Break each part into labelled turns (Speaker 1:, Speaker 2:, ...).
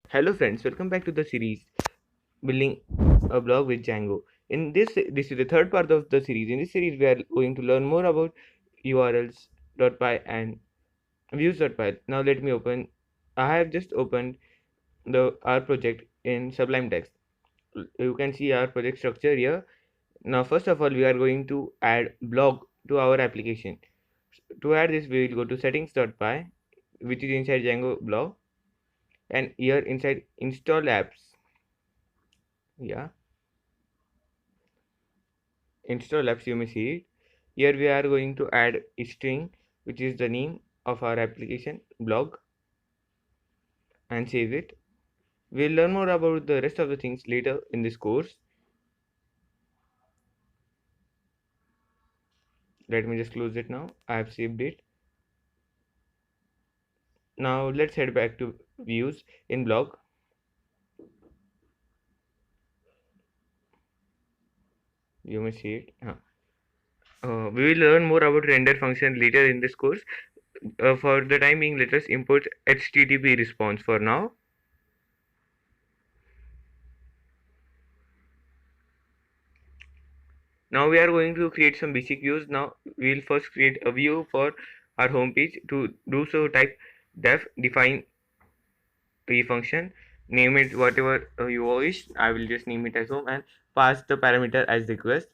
Speaker 1: Hello friends, welcome back to the series Building a Blog with Django. This is the third part of the series. In this series, we are going to learn more about urls.py and views.py. Now let me open. I have just opened the our project in Sublime Text. You can see our project structure here. Now first of all, we are going to add blog to our application. To add this, we will go to settings.py, which is inside Django blog, and here inside install apps. Yeah, install apps, you may see it. Here we are going to add a string, which is the name of our application blog, and save it. We'll learn more about the rest of the things later in this course. Let me just close it now. I have saved it. Now let's head back to views in blog. You may see it. We will learn more about render function later in this course. For the time being, let us import HTTP response for now. Now we are going to create some basic views. Now we will first create a view for our home page. To do so, type def define a function, name it whatever you wish. I will just name it as home and pass the parameter as request,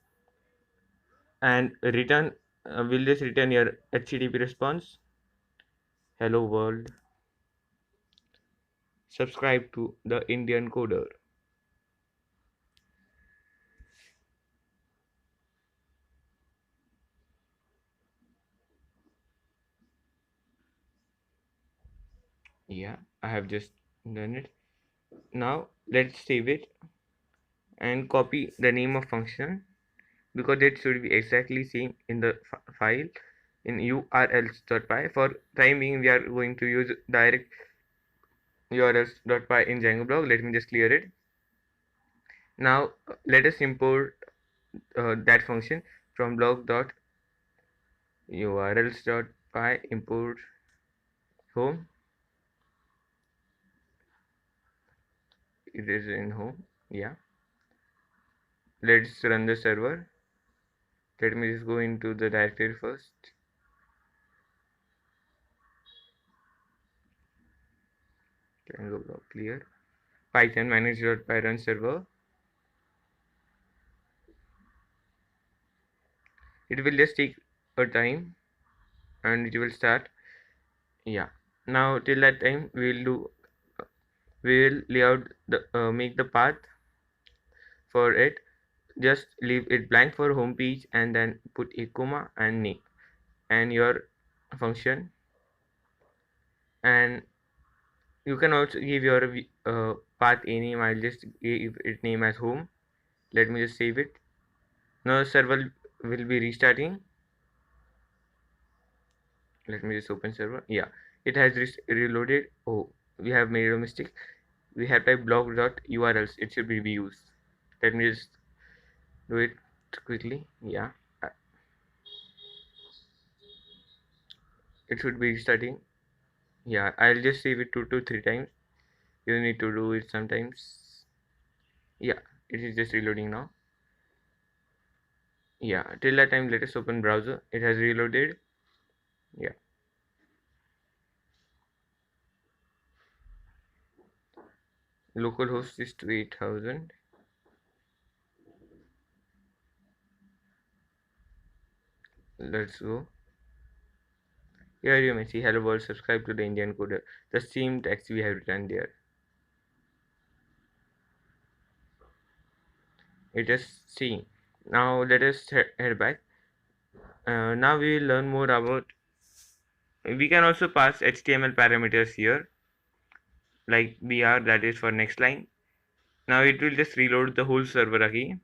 Speaker 1: and return. We'll just return your HTTP response. Hello world. Subscribe to the Indian Coder. Yeah, I have just done it. Now let's save it and copy the name of function, because it should be exactly same in the file in urls.py. For time being, we are going to use direct urls.py in Django blog. Let me just clear it. Now let us import that function from blog.urls.py import home. It is in home. Yeah, let's run the server. Let me just go into the directory first. Django blog clear. Python manage.py run server. It will just take a time and it will start. Yeah, now till that time we will lay out the make the path for it. Just leave it blank for home page and then put a comma and name and your function, and you can also give your path a name. I'll just give it name as home. Let me just save it. Now the server will be restarting. Let me just open server. Yeah, it has reloaded. Oh, we have made a mistake. We have typed blog.urls. It should be views. Let me just do it quickly. Yeah, uh, it should be restarting. Yeah, I'll just save it 2 to 3 times. You need to do it sometimes. Yeah, it is just reloading now. Yeah, till that time, let us open browser. It has reloaded. Yeah, localhost is to 8000. Let's go. Here you may see hello world, subscribe to the Indian Coder. The same text we have written there. It is seen. Now let us head back. Now we will learn more about. We can also pass HTML parameters here, like br, that is for next line. Now it will just reload the whole server again.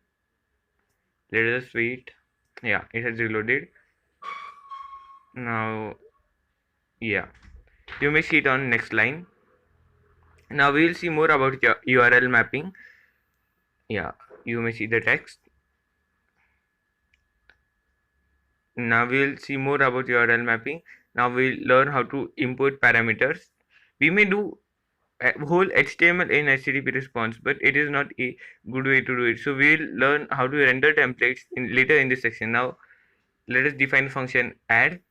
Speaker 1: Let us wait. Yeah, it has reloaded. Now, yeah, you may see it on next line. Now we will see more about your URL mapping. Yeah, you may see the text. Now we will see more about URL mapping. Now we'll learn how to import parameters. We may do whole HTML in HTTP response, but it is not a good way to do it. So we'll learn how to render templates later in this section. Now let us define the function add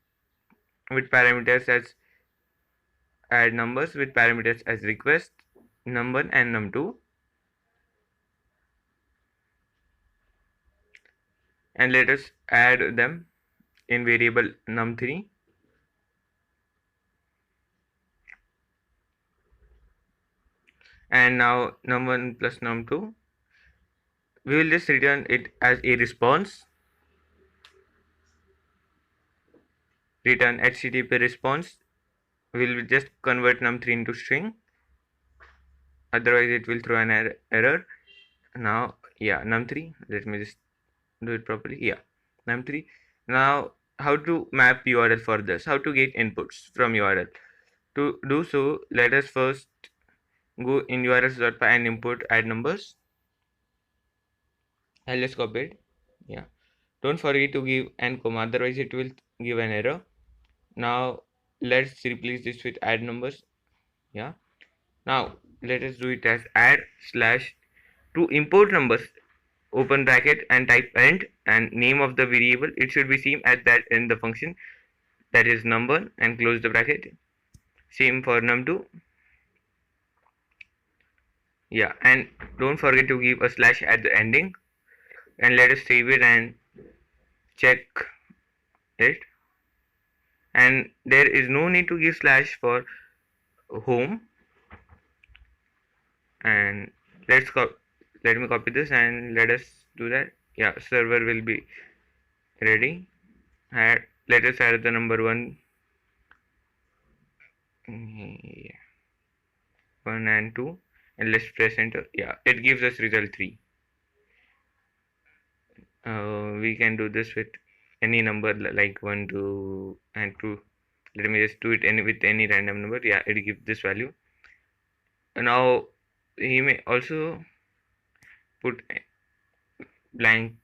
Speaker 1: with parameters as add numbers with parameters as request, num1 and num2, and let us add them in variable num3. And now num1 plus num2, we will just return it as a response, return HTTP response. We will just convert num3 into string, otherwise it will throw an error. Now yeah, num3, let me just do it properly. Yeah, num3. Now how to map URL for this, how to get inputs from URL. To do so, let us first go in urls.py and import add numbers. I'll just copy it. Yeah, don't forget to give n comma, otherwise it will give an error. Now let's replace this with add numbers. Yeah, now let us do it as add slash to import numbers, open bracket and type end and name of the variable. It should be same as that in the function, that is num1, and close the bracket. Same for num2. Yeah, and don't forget to give a slash at the ending, and let us save it and check it. And there is no need to give slash for home. And let me copy this and let us do that. Yeah, server will be ready. Let us add the number 1. Yeah, 1 and 2, and let's press enter. Yeah, it gives us result 3. We can do this with any number like 1, 2 and 2. Let me just do it with any random number. Yeah, it gives this value. Now he may also put blank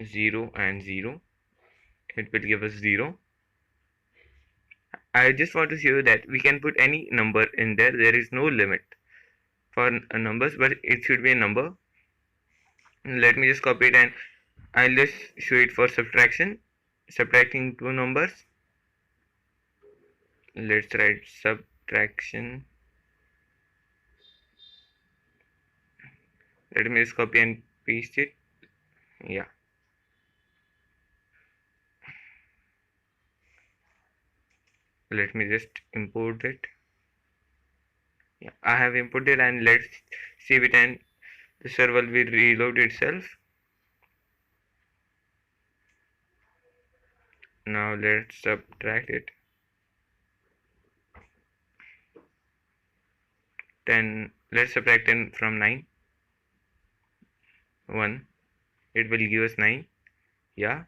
Speaker 1: 0 and 0. It will give us 0. I just want to show you that we can put any number in there. There is no limit for numbers, but it should be a number. Let me just copy it and I'll just show it for subtraction. Subtracting two numbers. Let's write subtraction. Let me just copy and paste it. Yeah. Let me just import it. Yeah, I have imported, and let's save it, and the server will reload itself. Now let's subtract it. 10. Let's subtract 10 from 9. 1. It will give us 9. Yeah.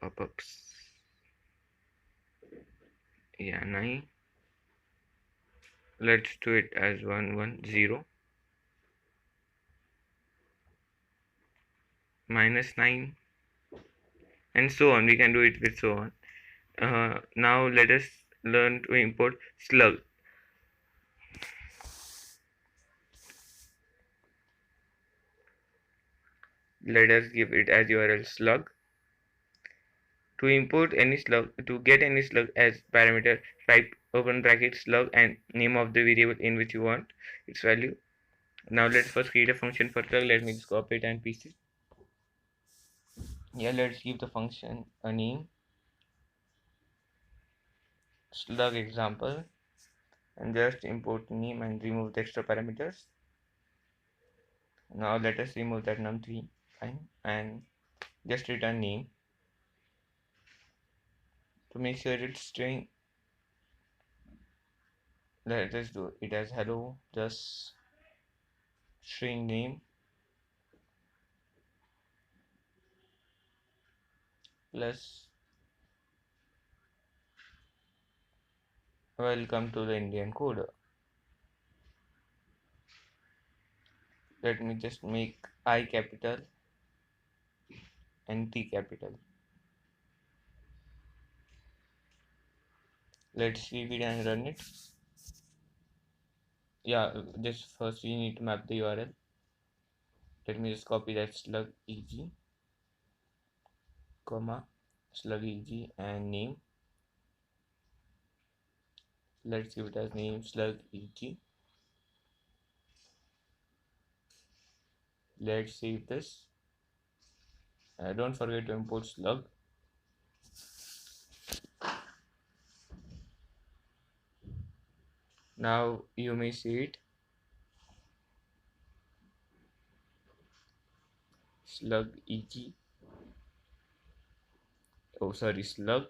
Speaker 1: Pop-ups. Yeah, 9. Let's do it as 1, 1, 0. Minus 9. And so on. We can do it with so on. Now let us learn to import slug. Let us give it as URL slug. To import any slug, to get any slug as parameter, type open bracket slug and name of the variable in which you want its value. Now let's first create a function for slug. Let me just copy it and paste it. Yeah, let's give the function a name, slug example, and just import name and remove the extra parameters. Now let us remove that num3 and just return name. To make sure it's string, let us do it as hello just string name plus welcome to the Indian coder. Let me just make I capital and T capital. Let's see it and run it. Yeah, just first we need to map the URL. Let me just copy that slug eg, comma, slug eg and name. Let's give it as name slug eg. Let's save this. Don't forget to import slug. Now you may see it. Slug eg. Oh, sorry, slug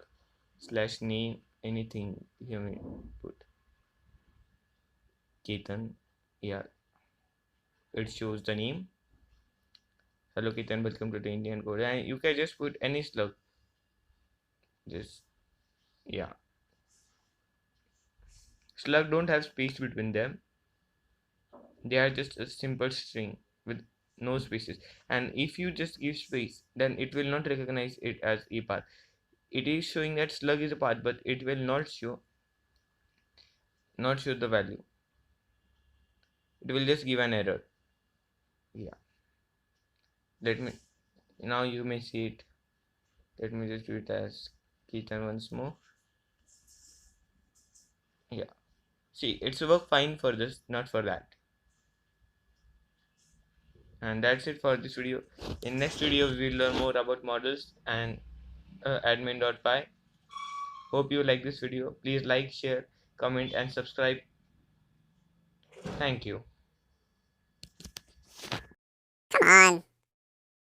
Speaker 1: slash name anything you may put. Ketan. Yeah, it shows the name. Hello Ketan, welcome to the Indian code. And you can just put any slug. Just yeah. Slug don't have space between them. They are just a simple string with no spaces. And if you just give space, then it will not recognize it as a path. It is showing that slug is a path, but it will not show the value. It will just give an error. Yeah. Let me now you may see it. Let me just do it as Ketan once more. Yeah. See, it's work fine for this, not for that. And that's it for this video. In next video, we'll learn more about models and admin.py. Hope you like this video. Please like, share, comment, and subscribe. Thank you.
Speaker 2: Come on.